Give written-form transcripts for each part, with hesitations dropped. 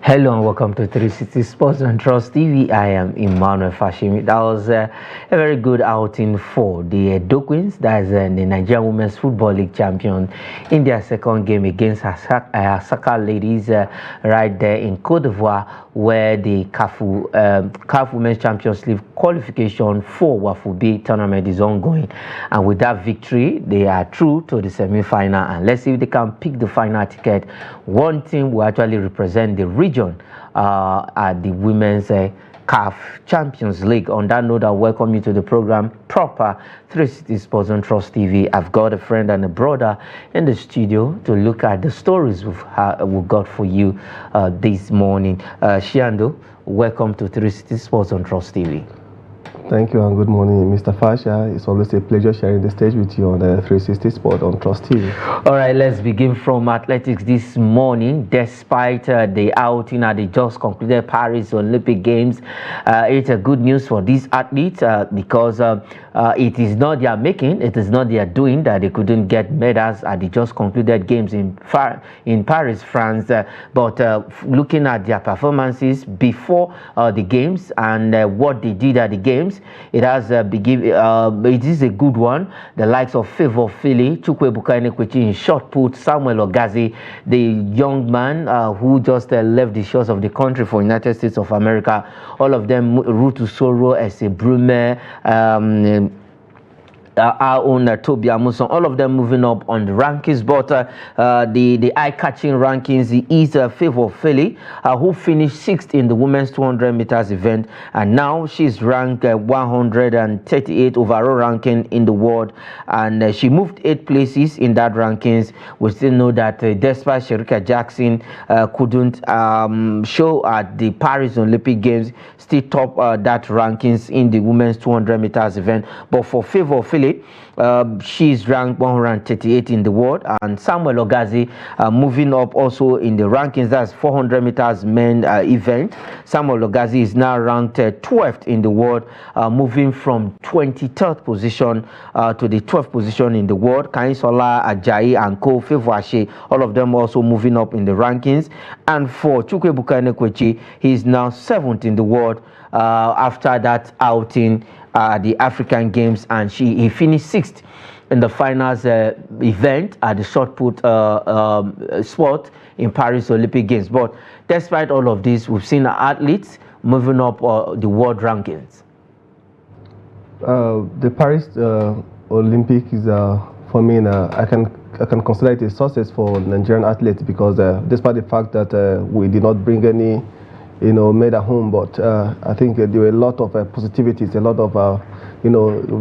Hello and welcome to 360 Sports and Trust TV. I am Emmanuel Fashimi. That was a very good outing for the Queens, that is the Nigerian Women's Football League champion, in their second game against Asaka ladies right there in Cote d'Ivoire, where the CAF Women's Champions League qualification for Wafubi tournament is ongoing. And with that victory, they are through to the semi-final. And let's see if they can pick the final ticket. One team will actually represent the region at the Women's CAF Champions League. On that note, I welcome you to the program proper 360 Sports and Trust TV. I've got a friend and a brother in the studio to look at the stories we've got for you this morning. Shiando, welcome to 360 Sports and Trust TV. Thank you and good morning, Mr. Fasha. It's always a pleasure sharing the stage with you on the 360 Sport on Trust TV. All right, let's begin from athletics this morning. Despite the outing at the just concluded Paris Olympic Games, it's a good news for these athletes because it is not their making, it is not their doing that they couldn't get medals at the just concluded games in Paris, France. But looking at their performances before the games and what they did at the games, it is a good one. The likes of FIBA Philly, Chukwuebuka Enekwechi in shot put, Samuel Ogazi, the young man who just left the shores of the country for United States of America, all of them, Rutu Soro, Ese Brume, our own Toby Amuson, all of them moving up on the rankings, but the eye-catching rankings is FIBA Philly, who finished 6th in the women's 200 meters event, and now she's ranked 138 overall ranking in the world, and she moved 8 places in that rankings. We still know that despite Sherika Jackson couldn't show at the Paris Olympic Games, still top that rankings in the women's 200 meters event. But for FIBA Philly, she's ranked 138 in the world, and Samuel Ogazi moving up also in the rankings. That's 400 meters men event. Samuel Ogazi is now ranked 12th in the world, moving from 23rd position to the 12th position in the world. Kaisola, Ajayi, and Ko Fevwashe, all of them also moving up in the rankings. And for Chukwuebuka Enekwechi, he is now 7th in the world after that outing the African Games, and he finished 6th in the finals event at the shot put sport in Paris Olympic Games. But despite all of this, we've seen athletes moving up the world rankings. The Paris Olympic is, for me, I can consider it a success for Nigerian athletes because despite the fact that we did not bring any made at home, but I think there were a lot of positivities, a lot of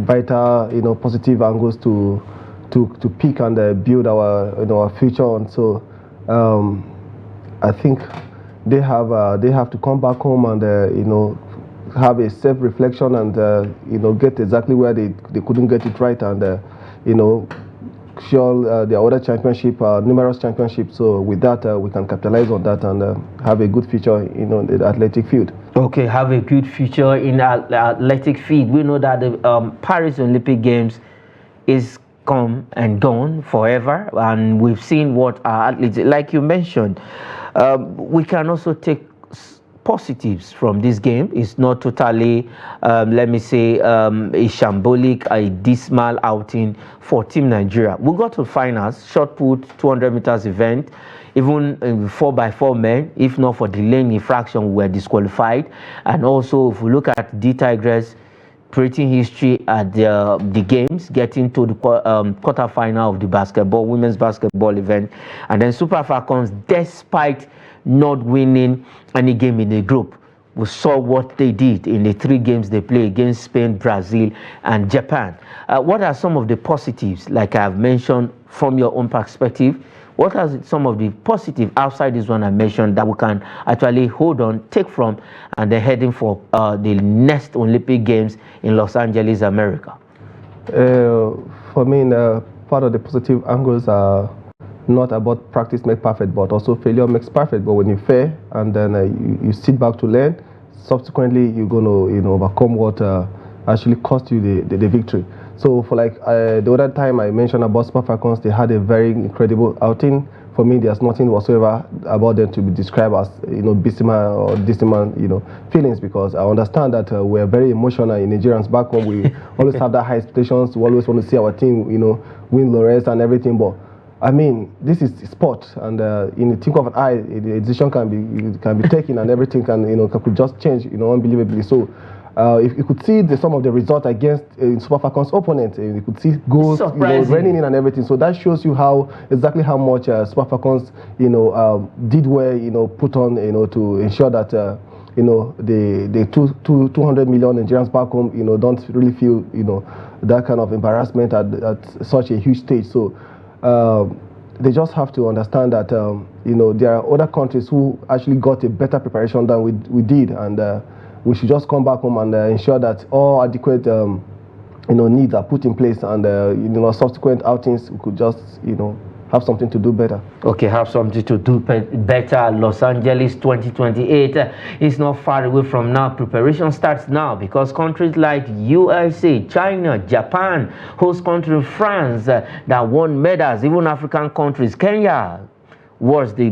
vital, positive angles to pick and build our future on. So I think they have to come back home and have a self-reflection and get exactly where they couldn't get it right, and show the other championship, numerous championships. So with that, we can capitalize on that and have a good future in the athletic field. Okay, have a good future in the athletic field. We know that the Paris Olympic Games is come and gone forever, and we've seen what our athletes, like you mentioned, we can also take positives from this game. It's not totally, let me say, a shambolic, a dismal outing for Team Nigeria. We got to finals, shot put, 200 meters event, even 4x4 men. If not for the lane infraction, we were disqualified. And also, if we look at the Tigress, creating history at the games, getting to the quarterfinal of the women's basketball event, and then Super Falcons, despite not winning any game in the group, we saw what they did in the 3 games they played against Spain, Brazil, and Japan. What are some of the positives, like I've mentioned, from your own perspective? What are some of the positives outside this one I mentioned that we can actually hold on, take from, and then heading for the next Olympic Games in Los Angeles, America? For me, part of the positive angles are not about practice makes perfect, but also failure makes perfect. But when you fail and then you sit back to learn, subsequently you're going to overcome what actually cost you the victory. So for like the other time I mentioned about Super Falcons, they had a very incredible outing. For me, there's nothing whatsoever about them to be described as Bissima or Distima, feelings, because I understand that we're very emotional in Nigerians back home. We always have that high expectations. We always want to see our team, win laurels and everything. But I mean, this is sport, and in the think of an eye, a decision can be taken, and everything could just change, unbelievably. So. If you could see some of the results against Super Falcons' opponent, you could see goals running in and everything. So that shows you exactly how much Super Falcons, did well, put on, to ensure that, the 200 million Nigerians back home, don't really feel, that kind of embarrassment at such a huge stage. So they just have to understand that, there are other countries who actually got a better preparation than we did, and we should just come back home and ensure that all adequate, needs are put in place, and subsequent outings we could just, have something to do better. Okay, have something to do better. Los Angeles 2028 is not far away from now. Preparation starts now because countries like USA, China, Japan, host country France that won medals, even African countries, Kenya was the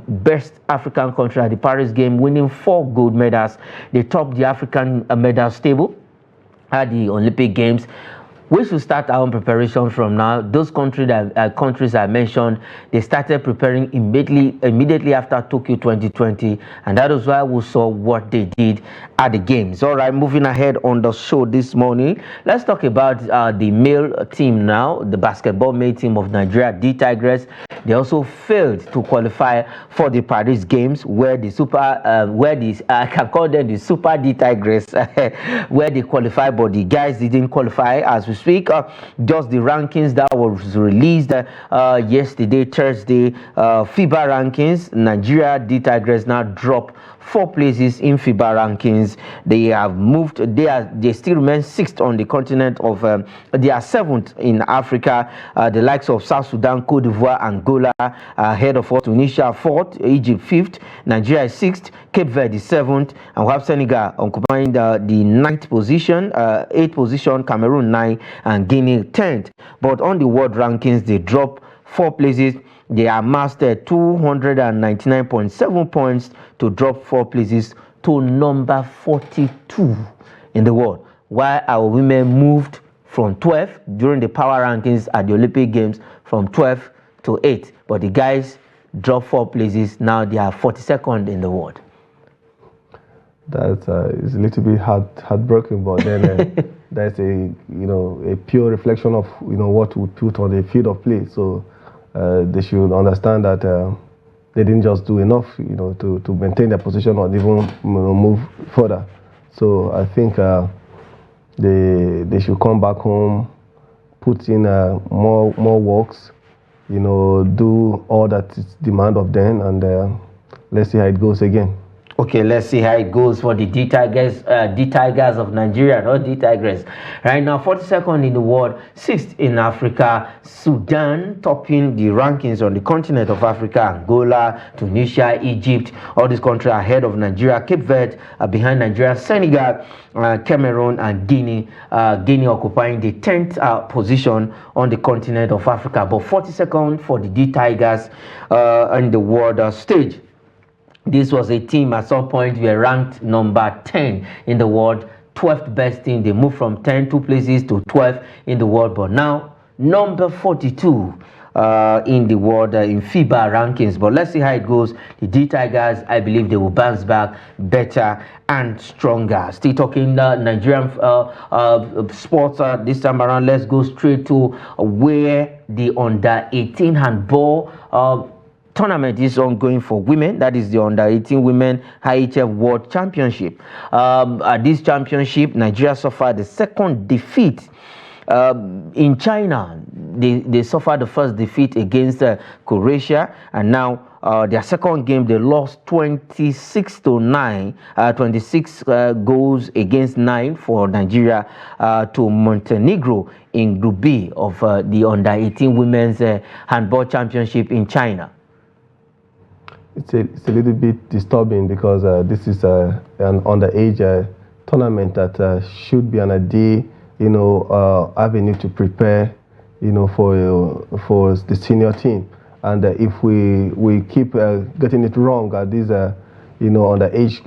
best African country at the Paris game, winning 4 gold medals. They topped the African medals table at the Olympic Games. We should start our own preparation from now. Those countries I mentioned, they started preparing immediately after Tokyo 2020, and that is why we saw what they did at the games. All right, moving ahead on the show this morning, let's talk about the male team now, the basketball male team of Nigeria, the Tigers. They also failed to qualify for the Paris Games, where I can call them the Super D Tigers, where they qualified, but the guys didn't qualify as we speak. Just the rankings that was released yesterday, Thursday, FIBA rankings. Nigeria D Tigers now drop 4 places in FIBA rankings. They have moved. They still remain 6th on the continent of. They are 7th in Africa. The likes of South Sudan, Cote d'Ivoire, Angola ahead of us. Tunisia 4th, Egypt 5th, Nigeria 6th, Cape Verde 7th, and we have Senegal occupying the 9th position, 8th position, Cameroon 9th, and Guinea 10th. But on the world rankings, they drop 4 places. They amassed 299.7 points to drop 4 places to number 42 in the world, while our women moved from 12th during the power rankings at the Olympic Games, from 12th to 8th. But the guys dropped 4 places. Now they are 42nd in the world. That is a little bit heartbroken, but then that's a pure reflection of what we put on the field of play. So they should understand that they didn't just do enough, to maintain their position or even move further. So I think they should come back home, put in more works, do all that is demand of them, and let's see how it goes again. Okay, let's see how it goes for the D Tigers of Nigeria, not D Tigers. Right now, 42nd in the world, 6th in Africa, Sudan topping the rankings on the continent of Africa, Angola, Tunisia, Egypt, all these countries ahead of Nigeria, Cape Verde behind Nigeria, Senegal, Cameroon, and Guinea. Guinea occupying the 10th position on the continent of Africa, but 42nd for the D Tigers on the world stage. This was a team at some point were ranked number 10 in the world, 12th best team. They moved from 10 2 places to 12th in the world, but now number 42 in the world in FIBA rankings. But let's see how it goes. The D Tigers, I believe they will bounce back better and stronger. Still talking Nigerian sports this time around. Let's go straight to where the under 18 handball tournament is ongoing for women. That is the under 18 women IHF World Championship. At this championship, Nigeria suffered the second defeat in China. They suffered the first defeat against Croatia, and now their second game they lost 26-9, 26 goals against 9 for Nigeria to Montenegro in Group B of the under 18 women's handball championship in China. It's a little bit disturbing because this is an underage tournament that should be on a day, avenue to prepare, for the senior team. And if we keep getting it wrong at this, on the age,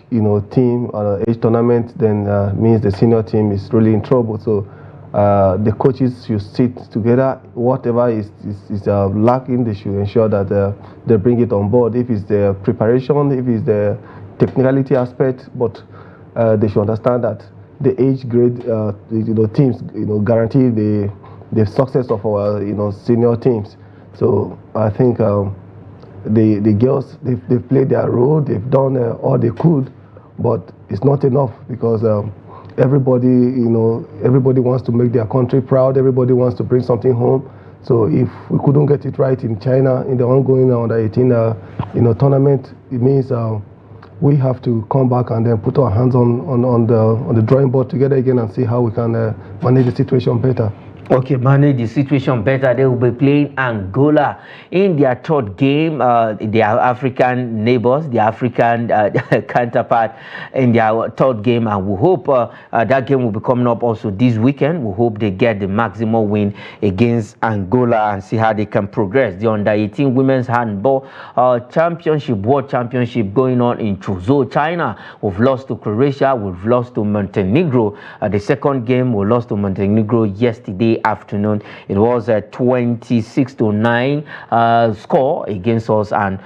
team, on the age tournament, then means the senior team is really in trouble. So the coaches should sit together. Whatever is lacking, they should ensure that they bring it on board. If it's the preparation, if it's the technicality aspect, but they should understand that the age grade, teams, guarantee the success of our, senior teams. So I think the girls, they've played their role. They've done all they could, but it's not enough because everybody, everybody wants to make their country proud. Everybody wants to bring something home. So if we couldn't get it right in China in the ongoing under 18, tournament, it means we have to come back and then put our hands on the drawing board together again and see how we can manage the situation better. Okay, manage the situation better. They will be playing Angola in their third game. Their African neighbors, the African counterpart in their third game, and we hope that game will be coming up also this weekend. We hope they get the maximum win against Angola and see how they can progress. The under-18 women's handball championship, world championship going on in Chuzhou, China. We've lost to Croatia. We've lost to Montenegro. The second game, we lost to Montenegro yesterday afternoon. It was a 26-9 score against us, and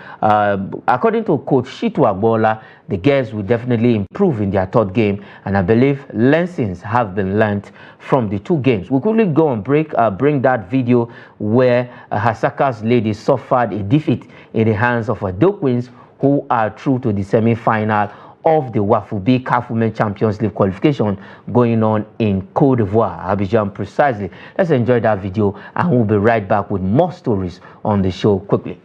according to Coach Shitu Agbola, the girls will definitely improve in their third game, and I believe lessons have been learnt from the two games. We quickly go on break, bring that video where Hasaka's ladies suffered a defeat in the hands of the Queens, who are through to the semi-final of the Wafubi CAF Women Champions League qualification going on in Côte d'Ivoire, Abidjan precisely. Let's enjoy that video and we'll be right back with more stories on the show quickly.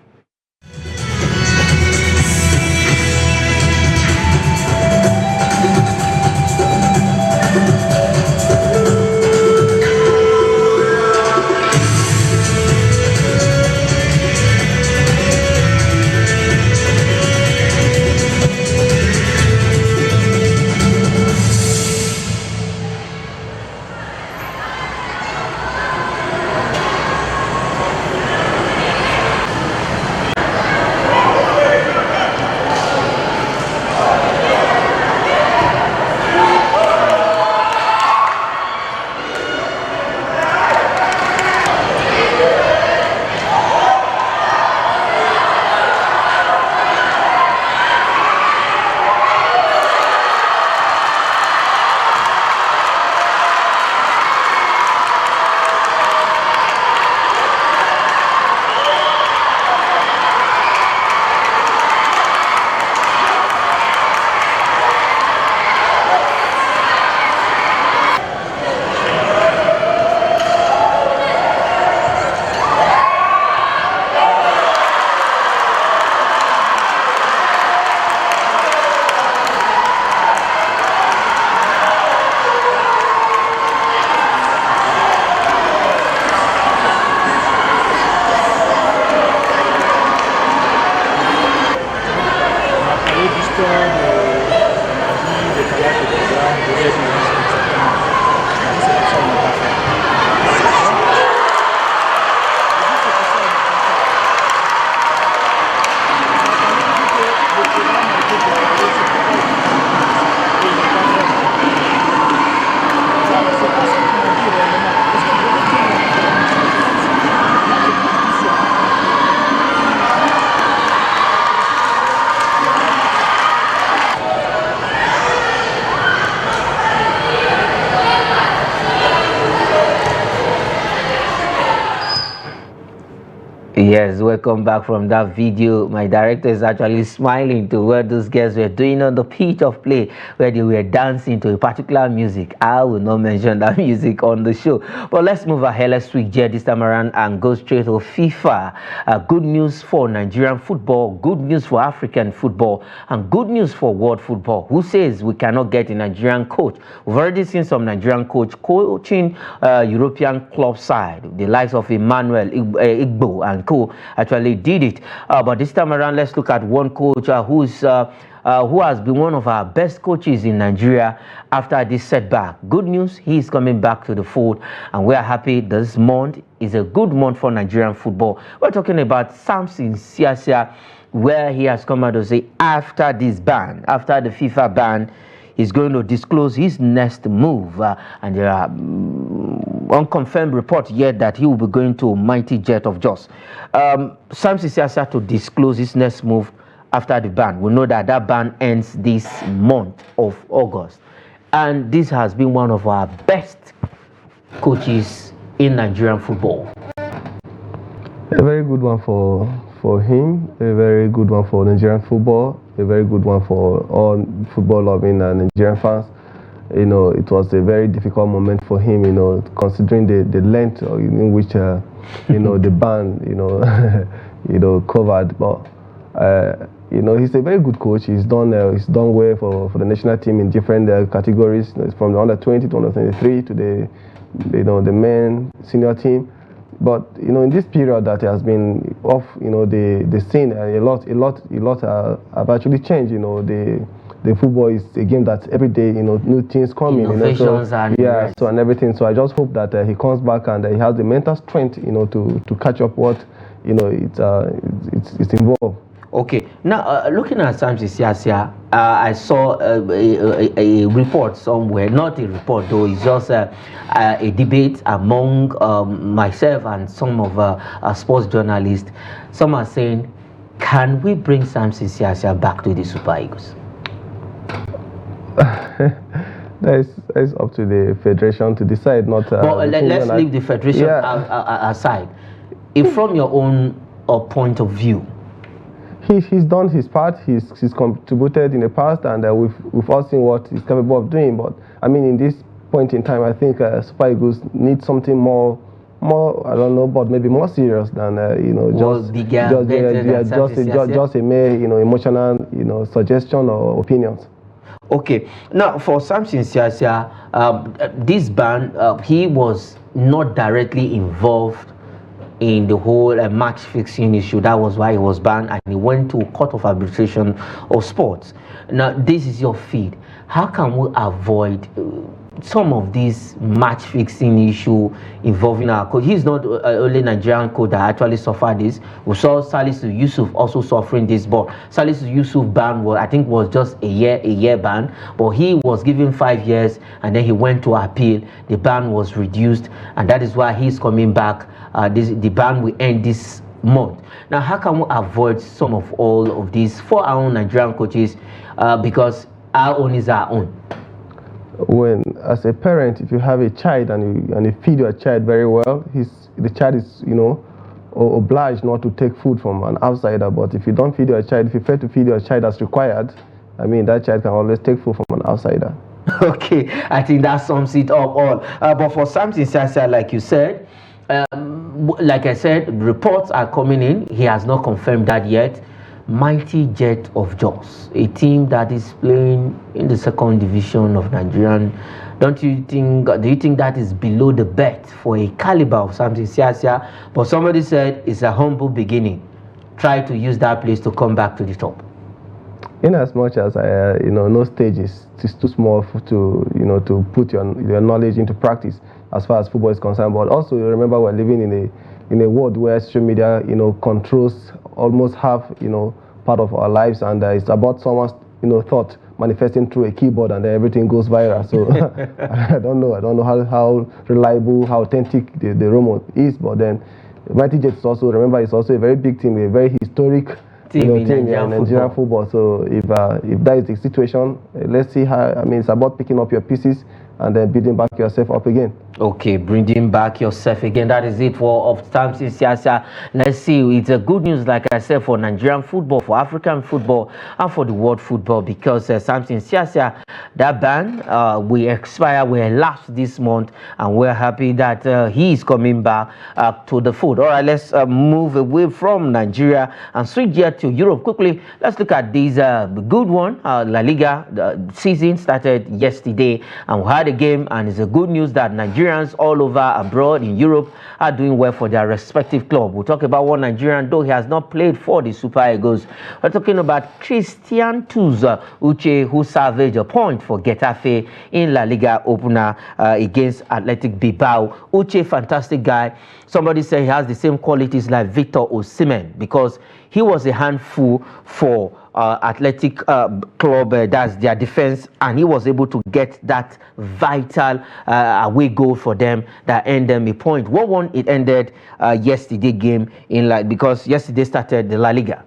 Yes, welcome back from that video. My director is actually smiling to what those girls were doing on the pitch of play, where they were dancing to a particular music. I will not mention that music on the show. But let's move ahead. Let's switch gear this time around and go straight to FIFA. Good news for Nigerian football, good news for African football, and good news for world football. Who says we cannot get a Nigerian coach? We've already seen some Nigerian coach coaching European club side, the likes of Emmanuel Igbo and and co actually did it. But this time around, let's look at one coach who has been one of our best coaches in Nigeria after this setback. Good news, he is coming back to the fold, and we are happy this month is a good month for Nigerian football. We're talking about Samson Siasia, where he has come out to say after this ban, after the FIFA ban, he's going to disclose his next move. And there are unconfirmed reports yet that he will be going to Mighty Jet of Jos. Samson Siasia to disclose his next move after the ban. We know that that ban ends this month of August. And this has been one of our best coaches in Nigerian football. A very good one for him, a very good one for Nigerian football, a very good one for all football loving Nigerian fans. You know, it was a very difficult moment for him, you know, considering the length in which, you know, the ban, you know, covered. But, you know, he's a very good coach. He's done well for the national team in different categories, from the under 20 to under 23 to the men senior team. But you know, in this period that has been off, you know, the scene a lot have actually changed. You know, the football is a game that every day, you know, new things come in. Innovations and yeah, so and everything. So I just hope that he comes back and he has the mental strength, you know, to catch up what, you know, it's involved. Okay, now looking at Samson Siasia, I saw a report somewhere, not a report though, it's just a debate among myself and some of sports journalists. Some are saying, can we bring Samson Siasia back to the Super Eagles? That is up to the federation to decide, not... But let's leave the federation aside. If from your own point of view, he's done his part. He's contributed in the past, and we've all seen what he's capable of doing. But I mean, in this point in time, I think Super Eagles need something more I don't know, but maybe more serious than you know, just a mere, you know, emotional, you know, suggestion or opinions. Okay, now for Samson Siasia, this ban, he was not directly involved in the whole match fixing issue. That was why he was banned, and he went to Court of Arbitration of Sports. Now this is your feed. How can we avoid some of these match fixing issue involving our coach? He's not only Nigerian coach that actually suffered this. We saw Salisu Yusuf also suffering this, but Salisu Yusuf ban was, I think, was just a year ban, but he was given 5 years and then he went to appeal. The ban was reduced, and that is why he's coming back. The ban will end this month. Now, how can we avoid some of all of these for our own Nigerian coaches? Because our own is our own. When, as a parent, if you have a child and you feed your child very well, the child is, you know, obliged not to take food from an outsider. But if you don't feed your child, if you fail to feed your child as required, I mean, that child can always take food from an outsider. Okay, I think that sums it up all. But for Samson Siasia, like you said, like I said, reports are coming in. He has not confirmed that yet. Mighty Jet of Jos, a team that is playing in the second division of Nigerian. Do you think that is below the bet for a caliber of Samson Siasia? But somebody said it's a humble beginning. Try to use that place to come back to the top. In as much as you know, no stage is too small to put your knowledge into practice as far as football is concerned. But also, you remember, we're living in a world where social media, you know, controls almost half, you know, part of our lives, and it's about someone's, you know, thought manifesting through a keyboard, and then everything goes viral. So I don't know how reliable, how authentic the rumor is. But then Mighty Jet is also, remember, it's also a very big team, a very historic team in Nigerian football. So if that is the situation, let's see how. I mean, it's about picking up your pieces and then building back yourself up again. Okay, bringing back yourself again. That is it for Samson Siasia. Let's see. It's a good news, like I said, for Nigerian football, for African football, and for the world football, because Samson Siasia, that ban will expire, will lapse this month, and we're happy that he is coming back to the fold. All right, let's move away from Nigeria and switch here to Europe quickly. Let's look at this good one. La Liga season started yesterday, and we had had a game, and it's a good news that Nigerians all over abroad in Europe are doing well for their respective club. We'll talk about one Nigerian, though he has not played for the Super Eagles. We're talking about Christian Uche, who salvaged a point for Getafe in La Liga opener against Athletic Bilbao. Uche, fantastic guy. Somebody said he has the same qualities like Victor Osimhen, because he was a handful for Athletic Club, that's their defense, and he was able to get that vital away goal for them that earned them a point. 1-1 it ended yesterday game in because yesterday started the La Liga.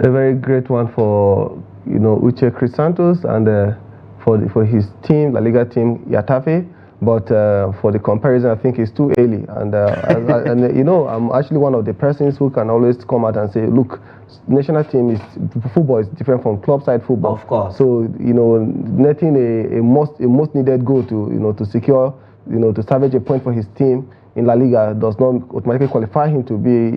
A very great one for Uche Crisantos and for his team, La Liga team Getafe. But for the comparison, I think it's too early. And, I'm actually one of the persons who can always come out and say, look, national team football is different from club side football. Of course. So, netting a most needed goal to secure, to salvage a point for his team in La Liga does not automatically qualify him to be,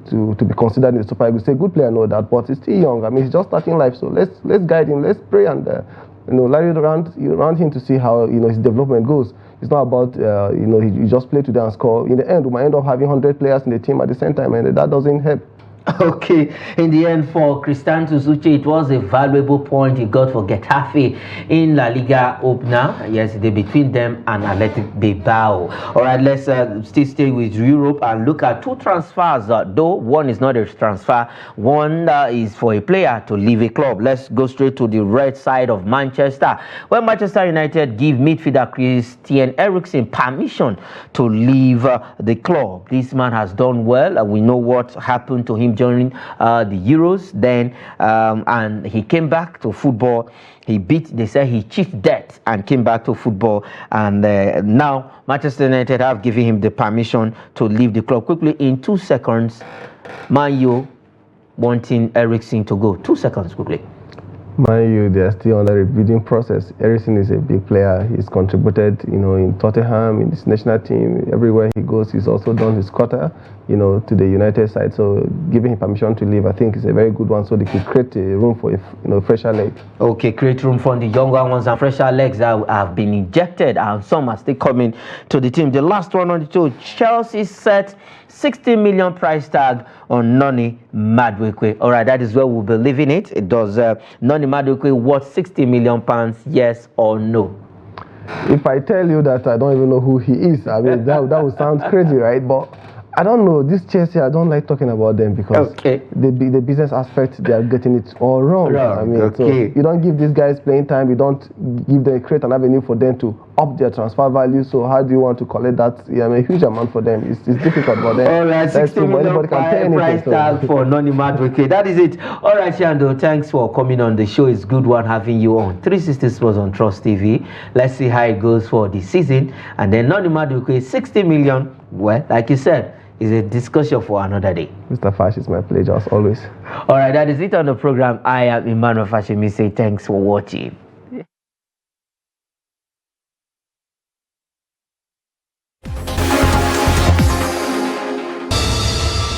to be considered in the Super League. He's a good player, I know that, but he's still young. I mean, he's just starting life. So let's guide him, let's pray and rally around him to see how his development goes. It's not about he just play today and score. In the end, we might end up having 100 players in the team at the same time, and that doesn't help. Okay, in the end for Christian Uche, it was a valuable point he got for Getafe in La Liga opener yesterday between them and Athletic Bilbao. All right, let's still stay with Europe and look at two transfers, though one is not a transfer, one is for a player to leave a club. Let's go straight to the red side of Manchester, where Manchester United give midfielder Christian Eriksen permission to leave the club. This man has done well. We know what happened to him during the Euros then, and he came back to football. They say he cheated death and came back to football, and now Manchester United have given him the permission to leave the club. Quickly, in 2 seconds, Man U wanting Eriksen to go. 2 seconds, quickly. Man U, they are still under a rebuilding process. Eriksen is a big player. He's contributed, in Tottenham, in his national team, everywhere he goes. He's also done his quarter, to the United side. So giving him permission to leave, I think, is a very good one. So they could create a room for fresher legs. Okay, create room for the younger ones and fresher legs that have been injected, and some are still coming to the team. The last one on the show, Chelsea set 60 million price tag on Noni Madueke. All right, that is where we'll be leaving it. It does Noni Madueke worth 60 million pounds, yes or no? If I tell you that I don't even know who he is, I mean, that would sound crazy, right? But I don't know. This Chelsea, I don't like talking about them because the business aspect, they are getting it all wrong. I mean, so you don't give these guys playing time. You don't give them, create an avenue for them to up their transfer value. So how do you want to collect that? Yeah, I mean, a huge amount for them. It's difficult for them. All right, 60 million price tag for Noni Madueke. That is it. All right, Shando, thanks for coming on the show. It's good one having you on 360 Sports on Trust TV. Let's see how it goes for the season. And then Noni Madueke, 60 million. Well, like you said, is a discussion for another day. Mr. Fash, it's my pleasure as always. All right, that is it on the program. I am Emmanuel Fashemi. Say thanks for watching.